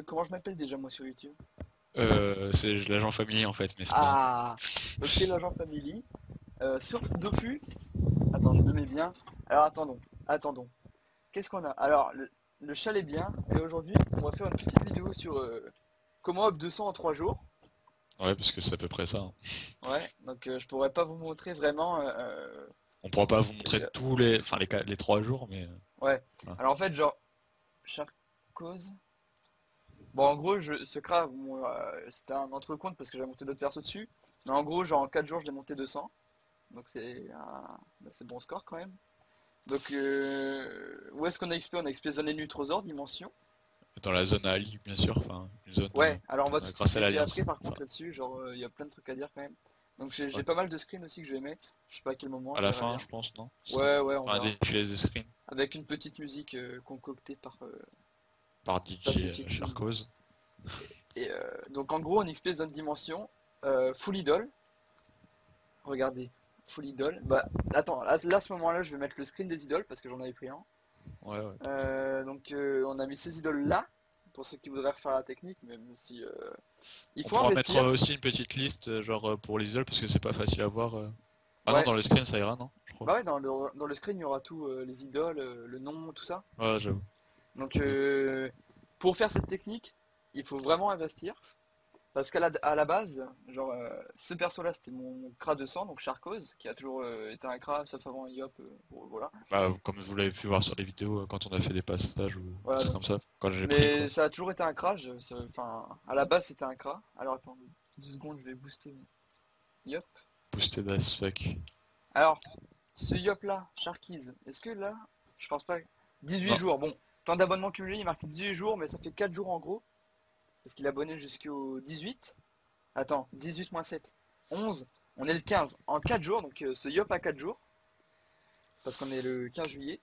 comment je m'appelle déjà moi sur YouTube? C'est l'agent familier en fait, mais c'est pas... Ah, ok, l'agent Family. Sur Dofus, attends, je me mets bien. Alors attendons. Qu'est-ce qu'on a? Alors, le chalet est bien, et aujourd'hui, on va faire une petite vidéo sur comment up 200 en 3 jours. Ouais, parce que c'est à peu près ça, hein. Ouais, donc je pourrais pas vous montrer vraiment. On pourra pas vous montrer les- tous les... Enfin les 3 jours, mais... Ouais, voilà. alors en fait, genre, chaque cause. Bon, en gros, ce craft, bon, c'était un entrecompte parce que j'avais monté d'autres persos dessus. Mais en gros, genre en 4 jours, je l'ai monté 200. Donc c'est un assez bon score quand même. Donc, où est-ce qu'on a XP? On a XP zone et Nutrosor, dimension. Dans la zone Ali, bien sûr, enfin, une zone Ouais, alors on va tout de suite grâce à expliquer après l'Alliance. par contre Enfin, là-dessus, genre il y a plein de trucs à dire quand même. Donc j'ai ouais. pas mal de screens aussi que je vais mettre, je sais pas à quel moment, À je la verrai fin, bien. je pense, non? Ouais, ouais, on Enfin, un verra. défilé de screen Avec une petite musique concoctée par par DJ Pacific Rim. Sharkos. Et donc en gros en XP zone dimension, full idol, regardez, full idol. Bah attends, là à ce moment là je vais mettre le screen des idoles parce que j'en avais pris un. Ouais, ouais. Donc on a mis ces idoles là, pour ceux qui voudraient refaire la technique, même si il On faut pourra mettre investir. aussi une petite liste, genre pour les idoles, parce que c'est pas facile à voir. Ah non, Ouais, dans le screen ça ira, non? Je crois. bah ouais, dans le screen, il y aura tout, les idoles, le nom, tout ça. Ouais, j'avoue. Donc, pour faire cette technique, il faut vraiment investir. Parce à la base, genre, ce perso-là, c'était mon Kra 200, donc Charcos, qui a toujours été un Kra, sauf avant Iop, bon, voilà. Bah, comme vous l'avez pu voir sur les vidéos, quand on a fait des passages ou des Voilà, trucs donc. comme ça, quand j'ai pris Mais quoi. ça a toujours été un Kra, enfin, à la base, c'était un Kra. Alors, attends, 2 secondes, je vais booster Iop. Boosted as fuck. Alors, ce Yop-là, Sharkies, est-ce que là, je pense pas. 18 Non, jours, bon, temps d'abonnement cumulé, il marque 18 jours, mais ça fait 4 jours en gros. Parce qu'il est abonné jusqu'au 18. Attends, 18 moins 7. 11. On est le 15. En 4 jours, donc ce Yop a 4 jours. Parce qu'on est le 15 juillet.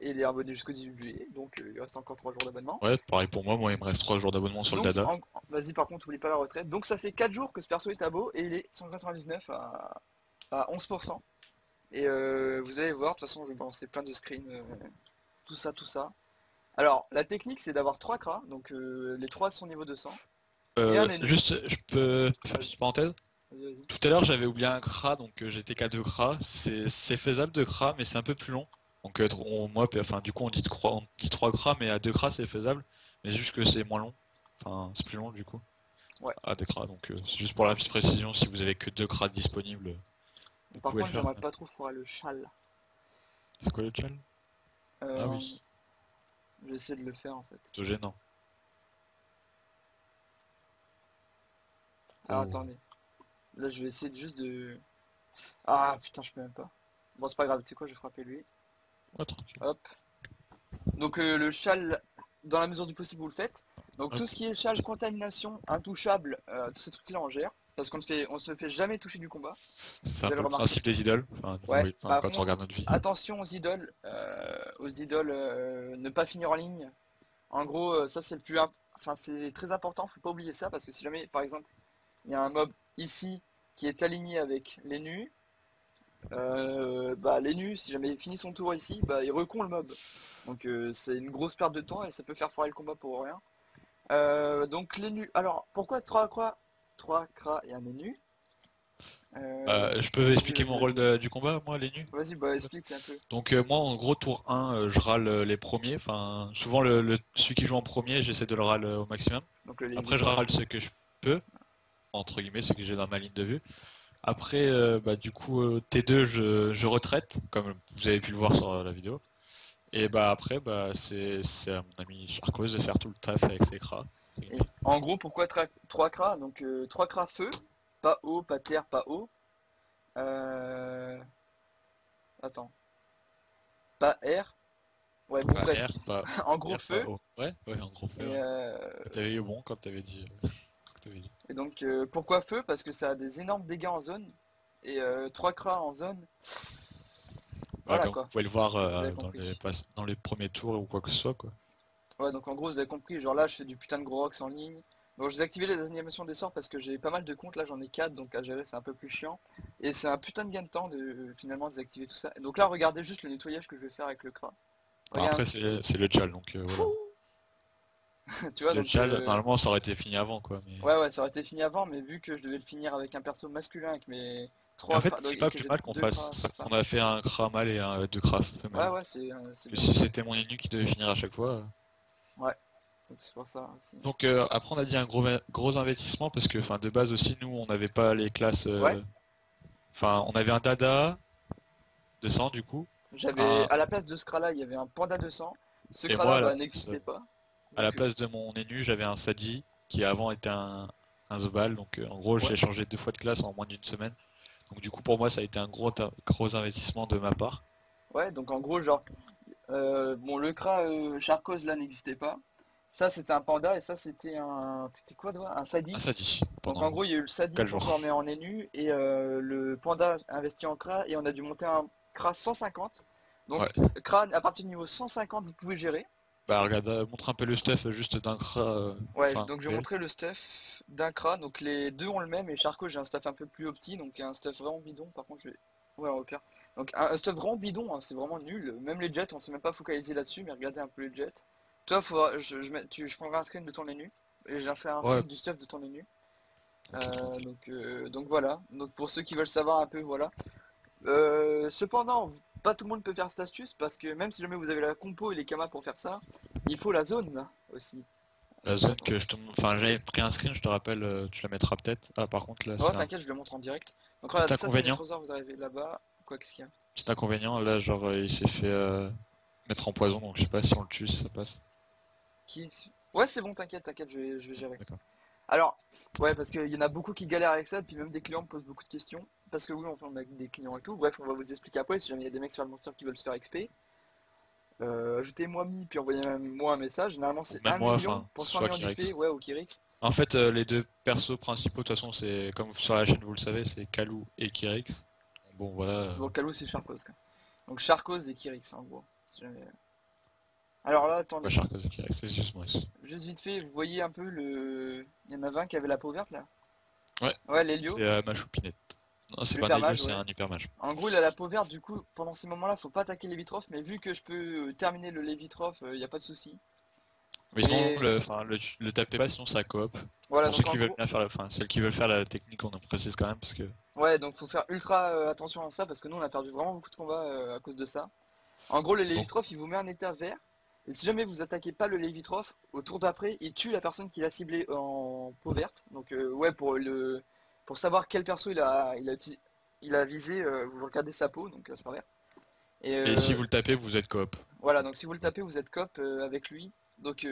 Et il est abonné jusqu'au 18 juillet. Donc il reste encore 3 jours d'abonnement. ouais, pareil pour moi, il me reste 3 jours d'abonnement sur le Donc, Dada. vas-y, par contre, oublie pas la retraite. Donc ça fait 4 jours que ce perso est abo. Et il est 199 à 11%. Et vous allez voir, de toute façon, je vais balancer plein de screens. Tout ça, tout ça. Alors, la technique, c'est d'avoir 3 cras. Donc les 3 sont niveau 200. Et un ennemi. Juste, je peux faire une petite parenthèse? Vas-y, vas-y. Tout à l'heure j'avais oublié un CRA, donc j'étais qu'à 2 CRA. C'est faisable de CRA, mais c'est un peu plus long. Donc enfin du coup on dit 3 CRA, mais à 2 CRA c'est faisable. Mais juste que c'est moins long. Enfin c'est plus long du coup. Ouais. À 2 CRA, donc c'est juste pour la petite précision, si vous avez que 2 CRA disponibles, vous Par pouvez le contre, faire. j'aimerais pas trop foirer le châle. C'est quoi le challenge? Ah Euh, oui, je vais essayer de le faire en fait. c'est gênant. Alors Oh. attendez. Là, je vais essayer juste de. Ah putain, je peux même pas. Bon, c'est pas grave, tu sais quoi, je vais frapper lui. Ouais, tranquille. Hop. Donc, le châle, dans la mesure du possible, vous le faites. Donc, Hop. tout ce qui est châle, contamination, intouchable, tous ces trucs-là, on gère. Parce on se fait jamais toucher du combat. C'est Vous un avez peu le remarqué. principe des idoles. Enfin, Ouais, oui, enfin, par quand on contre, regarde notre vie. attention aux idoles, ne pas finir en ligne. En gros, ça c'est le plus enfin c'est très important, faut pas oublier ça parce que si jamais par exemple il y a un mob ici qui est aligné avec les nus, bah les nus, si jamais il finit son tour ici, bah il recon le mob. Donc c'est une grosse perte de temps et ça peut faire foirer le combat pour rien. Donc les nus. Alors pourquoi 3 cras et un nez nu? Je peux Vas-y, expliquer vas-y, mon rôle vas-y. du combat, moi, les nus? Vas-y, bah explique un peu. Donc moi en gros tour 1 je râle les premiers, enfin souvent celui qui joue en premier j'essaie de le râle au maximum. Donc le Après je limiter. râle ce que je peux, entre guillemets, ce que j'ai dans ma ligne de vue. Après bah, du coup T2 je retraite, comme vous avez pu le voir sur la vidéo. Et bah après bah c'est à mon ami Charcos de faire tout le taf avec ses cras. Et en gros, pourquoi 3 cras? Donc 3 cras feu, pas eau, pas terre, pas eau. Euh... Attends, pas air. Ouais, bon Pas bref. R, pas En gros R, pas feu. O. Ouais, ouais, en gros feu, Et, ouais. T'avais eu bon comme t'avais dit ce que t'avais dit. donc pourquoi feu? Parce que ça a des énormes dégâts en zone. Et 3 cras en zone. Ouais, Voilà comme vous quoi. pouvez le voir Vous avez dans compris. dans les premiers tours ou quoi que ce soit quoi. Ouais, donc en gros, vous avez compris. Genre là, je fais du putain de gros rocks en ligne. Bon, je vais activer les animations des sorts parce que j'ai pas mal de comptes. Là, j'en ai 4, donc à gérer, c'est un peu plus chiant. Et c'est un putain de gain de temps de finalement désactiver tout ça. Et donc là, regardez juste le nettoyage que je vais faire avec le cra. Enfin, après Regarde. c'est le Jal donc voilà. Fou. Tu vois, Le donc chal, normalement ça aurait été fini avant quoi. Mais... ouais, ça aurait été fini avant, mais vu que je devais le finir avec un perso masculin avec mes Mais en 3 fait, cras, c'est et pas que plus j'ai mal qu'on 2 cras fasse. femmes. On a fait un cra mâle et deux cras Ouais, femelles. ouais, c'est Que bien. si c'était mon ennemi qui devait finir à chaque fois. Ouais, donc c'est pour ça aussi. Donc après on a dit un gros investissement parce que de base aussi nous on n'avait pas les classes. Ouais, On avait un Dada de sang du coup. j'avais, Un... à la place de ce cras-là, il y avait un panda de sang. Ce Et moi cras-là, bah, n'existait pas. à la Donc, place de mon Enu j'avais un Sadi qui avant était un Zobal. Donc en gros ouais. j'ai changé 2 fois de classe en moins d'une semaine. Donc du coup pour moi ça a été un gros investissement de ma part. Ouais, donc en gros, genre, bon, le cras Charcos là n'existait pas. Ça, c'était un panda et ça, c'était un. C'était quoi, toi? Un Un sadi. Sadi Donc en pendant gros, il y a eu le sadi 4 jours. transformé en énu et le panda investi en cras et on a dû monter un cras 150. Donc Ouais. cras à partir du niveau 150, vous pouvez gérer. Bah regarde, montre un peu le stuff juste d'un cra. Ouais, donc je vais montrer le stuff d'un cras. Donc les deux ont le même et Charcot, j'ai un stuff un peu plus petit, donc un stuff vraiment bidon. Par contre, je vais. Ouais, au pire. Donc un stuff vraiment bidon, hein, c'est vraiment nul. Même les jets, on s'est même pas focalisé là-dessus, mais regardez un peu les jets. Toi, je prendrai un screen de ton menu et j'installerai un Ouais, screen du stuff de ton menu. ok, tranquille. Donc voilà. Donc pour ceux qui veulent savoir un peu, voilà. Cependant, pas tout le monde peut faire cette astuce parce que même si jamais vous avez la compo et les kamas pour faire ça, il faut la zone aussi. La zone que je te... j'avais pris un screen, je te rappelle, tu la mettras peut-être. Ah par contre là Oh c'est un t'inquiète, je le montre en direct. Donc petit regarde, ça c'est inconvénient. Metrosaur, vous arrivez là-bas. Quoi qu'est-ce qu'il y a? Petit inconvénient, là genre il s'est fait mettre en poison, donc je sais pas si on le tue, si ça passe. Qui? Ouais c'est bon, t'inquiète, je vais gérer. D'accord. Alors, ouais parce qu'il y en a beaucoup qui galèrent avec ça, puis même des clients me posent beaucoup de questions. Parce que oui, on a des clients et tout. Bref, on va vous expliquer après si jamais il y a des mecs sur le monster qui veulent se faire XP. Ajoutez-moi Mi, puis envoyez-moi un message. Généralement Ou c'est même un moi, million pour 100 soit millions d'XP, Kirix. ouais au Kirix. En fait les deux persos principaux de toute façon c'est comme sur la chaîne vous le savez, c'est Kalou et Kirix. Bon voilà. Bon, Kalou c'est Charcos quoi. Donc Charcos et Kirix en gros. Si jamais. Alors là, Ouais, attendez. Sharkos et Kirix, excuse-moi. Juste vite fait, vous voyez un peu le. Il y en avait un qui avait la peau verte là. Ouais, Ouais, c'est l'Helio. ma choupinette. Non c'est pas un L'hyper Helio, mage, c'est ouais. un hyper mage. En gros, il a la peau verte, du coup, pendant ces moments-là, faut pas attaquer les Lévitrophes, mais vu que je peux terminer le Lévitrophe, il n'y a pas de souci. Mais sinon, Et le tapez pas, sinon ça coop. voilà, Pour ceux donc qui en veulent gros, bien faire celles qui veulent faire la technique, on en précise quand même parce que. ouais, donc faut faire ultra attention à ça parce que nous on a perdu vraiment beaucoup de combats à cause de ça. En gros, le Donc, Lévitrophe, il vous met un état vert. Et si jamais vous attaquez pas le Lévitrophe, au tour d'après, il tue la personne qui l'a ciblé en peau verte. Donc ouais, pour savoir quel perso il a visé, vous regardez sa peau, donc ça sera vert. Et et si vous le tapez, vous êtes coop. voilà, donc si vous le tapez, vous êtes cop avec lui. Donc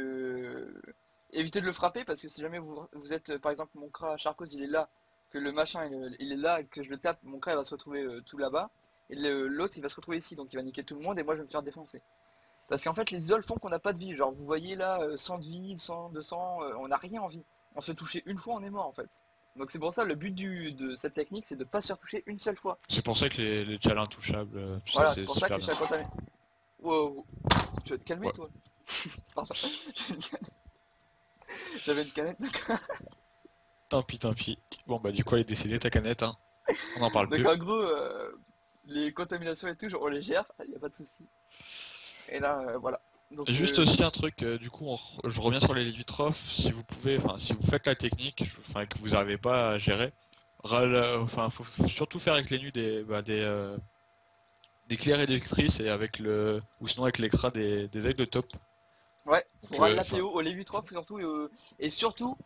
évitez de le frapper parce que si jamais vous êtes, par exemple, mon Kra Charcos, il est là, que le machin il est là, et que je le tape, mon Kra il va se retrouver tout là-bas. Et l'autre il va se retrouver ici, donc il va niquer tout le monde et moi je vais me faire défoncer. Parce qu'en fait les isoles font qu'on n'a pas de vie. Genre vous voyez là, 100 de vie, 100, 200, on n'a rien en vie. On se fait toucher une fois, on est mort en fait. Donc c'est pour ça le but de cette technique c'est de pas se faire toucher une seule fois. C'est pour ça que les tchals intouchables, tout ça Voilà, c'est c'est pour ça super que bien. chaque fois wow, tu vas te calmer Ouais. toi. Pardon. J'avais une canette de. Tant pis, tant pis. Bon bah du coup elle est décédée ta canette, hein. On n'en parle Donc plus. en gros, les contaminations et tout, genre, on les gère, il n'y a pas de souci. Et là, voilà. Donc, Et juste aussi un truc, du coup je reviens sur les limitrophes, si vous pouvez, si vous faites la technique, que vous n'arrivez pas à gérer, faut surtout faire avec les nus des clairs électrices et avec le. Ou sinon avec l'écran des ailes de top. ouais, Donc, faut râler l'APO au Lévi 3 surtout, et surtout,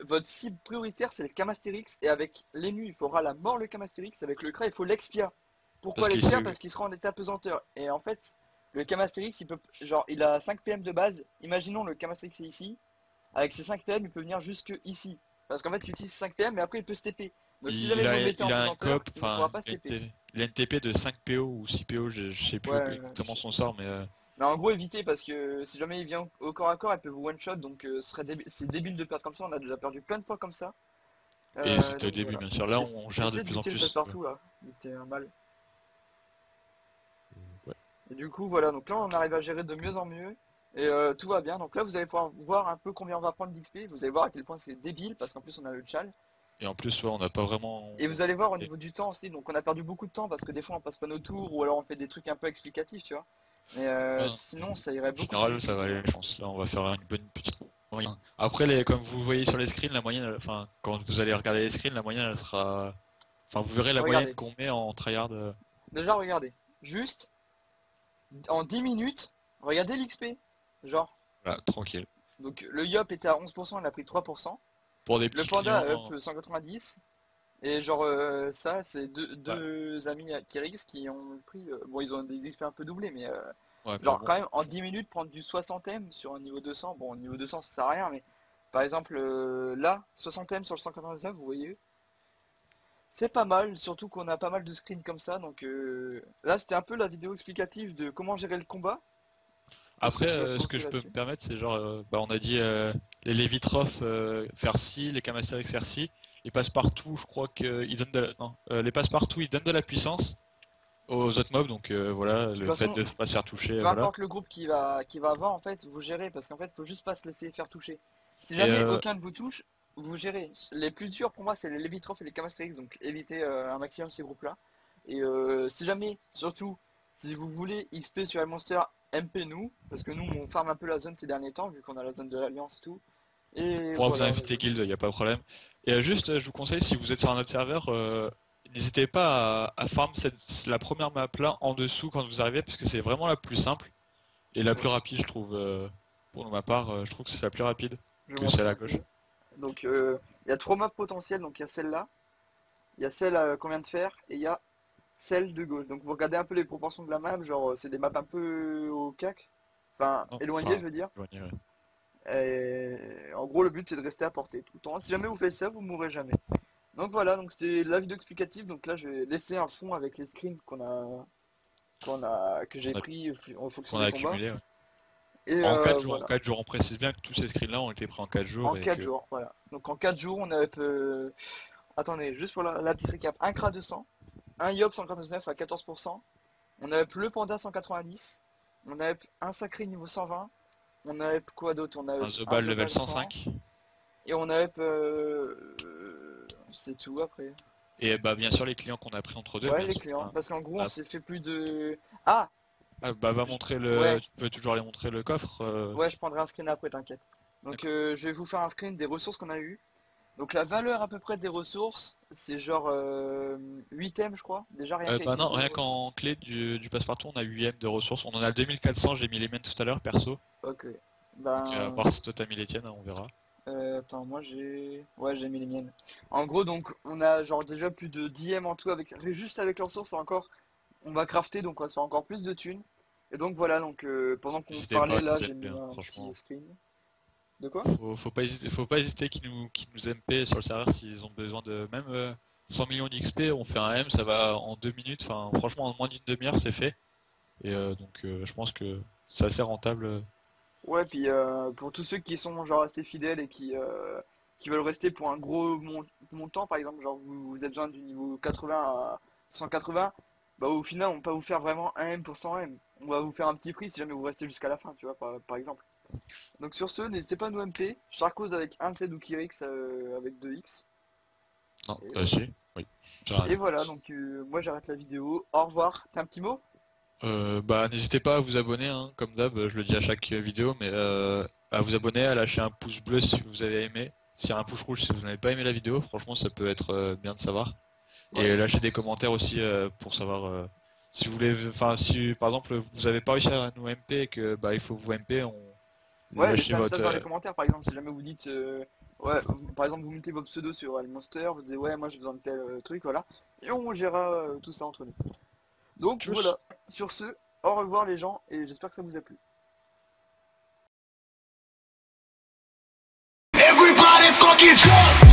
votre cible prioritaire c'est le Camastérix, et avec l'ENU il faudra la mort le Camastérix, avec le CRA il faut l'Expia. Pourquoi parce que l'Expia? c'est. Parce qu'il sera en état pesanteur. Et en fait, le Camastérix il peut. Genre, il a 5 PM de base, imaginons le Camastérix est ici, avec ses 5 PM il peut venir jusque ici. Parce qu'en fait il utilise 5 PM mais après il peut se TP. Donc si jamais Il vous a, le mettez en il a un pesanteur, cop, il ne pourra pas se TP. il a une TP de 5 PO ou 6 PO, je sais plus Ouais, exactement son sort, mais mais en gros évitez parce que si jamais il vient au corps à corps, elle peut vous one shot donc c'est débile de perdre comme ça, on a déjà perdu plein de fois comme ça. et c'était au Donc début voilà. bien sûr. Là on gère de Essayez de plus en buter le plus. passe-partout là, buter un mal. Ouais. Et du coup voilà, donc là on arrive à gérer de mieux en mieux. Et tout va bien, donc là vous allez pouvoir voir un peu combien on va prendre d'XP, vous allez voir à quel point c'est débile parce qu'en plus on a le chal. Et en plus ouais, on n'a pas vraiment. Et vous allez voir au niveau du temps aussi, donc on a perdu beaucoup de temps parce que des fois on passe pas nos tours ou alors on fait des trucs un peu explicatifs, tu vois. Mais sinon ça irait En beaucoup. général, ça va aller, je pense. Là, on va faire une bonne petite moyenne. Après, comme vous voyez sur les screens, la moyenne, enfin, quand vous allez regarder les screens, la moyenne, elle sera... Enfin, vous verrez la moyenne Regardez. qu'on met en tryhard. Déjà regardez. Juste en 10 minutes, regardez l'XP. Genre. Voilà, tranquille. Donc le Yop était à 11%, il a pris 3%. Pour des Le petits Panda a clients... up 190. Et genre ça c'est deux amis à Kirix qui ont pris... bon ils ont des XP un peu doublés mais... Ouais, mais genre bon. quand même en 10 minutes prendre du 60M sur un niveau 200. Bon niveau 200 ça sert à rien mais... Par exemple là, 60M sur le 199 vous voyez. C'est pas mal, surtout qu'on a pas mal de screens comme ça. Donc là c'était un peu la vidéo explicative de comment gérer le combat. Après, Ceux qui veulent se ce que lancer je peux me là-dessus. permettre, c'est genre, on a dit les Lévitroff faire ci, les Kamastérix faire ci, les passe-partout, je crois qu'ils donnent de la... non, les passe-partout, ils donnent de la puissance aux autres mobs, donc voilà, De toute le fait façon, de pas se faire toucher, peu voilà. importe le groupe qui va avoir en fait, vous gérez parce qu'en fait faut juste pas se laisser faire toucher. Si Et jamais aucun ne vous touche, vous gérez. Les plus durs pour moi c'est les Lévitroff et les Kamastérix, donc évitez un maximum ces groupes là. Et si jamais, surtout, si vous voulez XP sur les monsters, MP nous, parce que nous on farm un peu la zone ces derniers temps vu qu'on a la zone de l'alliance et tout. Et on pourra vous voilà. inviter guild, il n'y a pas de problème. Et juste, je vous conseille, si vous êtes sur un autre serveur, n'hésitez pas à farm la première map là en dessous quand vous arrivez, parce que c'est vraiment la plus simple et la plus rapide, je trouve. Pour ma part, je trouve que c'est la plus rapide Je vais que celle montrer à un gauche. peu. Donc il y a 3 maps potentielles, donc il y a celle-là, il y a celle qu'on vient de faire, et il y a celle de gauche. Donc vous regardez un peu les proportions de la map, genre c'est des maps un peu au cac, enfin Non, éloignées enfin, je veux dire. éloigné, ouais. Et en gros le but c'est de rester à portée tout le temps. Si jamais vous faites ça, vous mourrez jamais. Donc voilà, donc c'était la vidéo explicative, donc là je vais laisser un fond avec les screens que j'ai On a- pris en fonction Qu'on a des combats. accumulé, ouais. Et En 4 jours, en voilà. 4 jours, on précise bien que tous ces screens là ont été pris en 4 jours En et 4 que... jours, voilà. Donc en 4 jours on a attendez, juste pour la petite récap, un CRA 200, un YOP 149 à 14%, on a le Panda 190, on a un sacré niveau 120, on a quoi d'autre? On a Un un Zobal level Zobal 100, 105. et on a c'est tout après. Et bah bien sûr les clients qu'on a pris entre deux, Ouais bien les sûr. clients, Hein. parce qu'en gros on Ah, s'est fait plus de... Ah bah va montrer le... Ouais, Tu peux toujours aller montrer le coffre. ouais je prendrai un screen après t'inquiète. Donc je vais vous faire un screen des ressources qu'on a eu. Donc la valeur à peu près des ressources, c'est genre 8 M je crois, déjà rien qu'avec Bah les non, deux rien ressources. qu'en clé du passe-partout, on a 8 M de ressources. On en a 2400, j'ai mis les miennes tout à l'heure, perso. Ok. Donc à Ben... voir si toi t'as mis les tiennes, hein, on verra. attends, moi j'ai... Ouais, j'ai mis les miennes. En gros, donc, on a genre déjà plus de 10 M en tout avec... Juste avec leurs sources, encore... On va crafter, donc on va se faire encore plus de thunes. Et donc voilà, donc pendant qu'on se N'hésitez pas parlait, à là, nous j'ai aider, mis hein, un petit franchement. screen. De quoi? Faut pas hésiter qu'ils nous MP sur le serveur s'ils ont besoin de... Même 100 millions d'XP, on fait un M, ça va en 2 minutes. Enfin franchement en moins d'une demi-heure c'est fait. Et donc je pense que c'est assez rentable. Ouais, puis pour tous ceux qui sont genre assez fidèles et qui veulent rester pour un gros montant, par exemple, genre vous avez besoin du niveau 80 à 180, bah au final on va pas vous faire vraiment un M pour 100 M. On va vous faire un petit prix si jamais vous restez jusqu'à la fin, tu vois, par exemple. Donc sur ce, n'hésitez pas à nous MP, Charcos avec 1 Z ou Kirix avec 2X. Non, Et voilà. si, oui. J'arrête. Et voilà, donc moi j'arrête la vidéo. Au revoir. T'as un petit mot? Bah n'hésitez pas à vous abonner, hein, comme d'hab, je le dis à chaque vidéo, mais à vous abonner, à lâcher un pouce bleu si vous avez aimé, s'il y a un pouce rouge si vous n'avez pas aimé la vidéo, franchement ça peut être bien de savoir. Ouais, Et lâcher des merci. commentaires aussi pour savoir si vous voulez, enfin si par exemple vous avez pas réussi à nous MP et que bah il faut vous MP, Ouais, lâchez laissez un votre... message dans les commentaires par exemple si jamais vous dites ouais, par exemple vous mettez vos pseudos sur Monster, vous dites ouais moi j'ai besoin de tel truc, voilà. Et on gérera tout ça entre nous. Donc Tchuss. voilà, sur ce, au revoir les gens et j'espère que ça vous a plu. Everybody fucking drunk.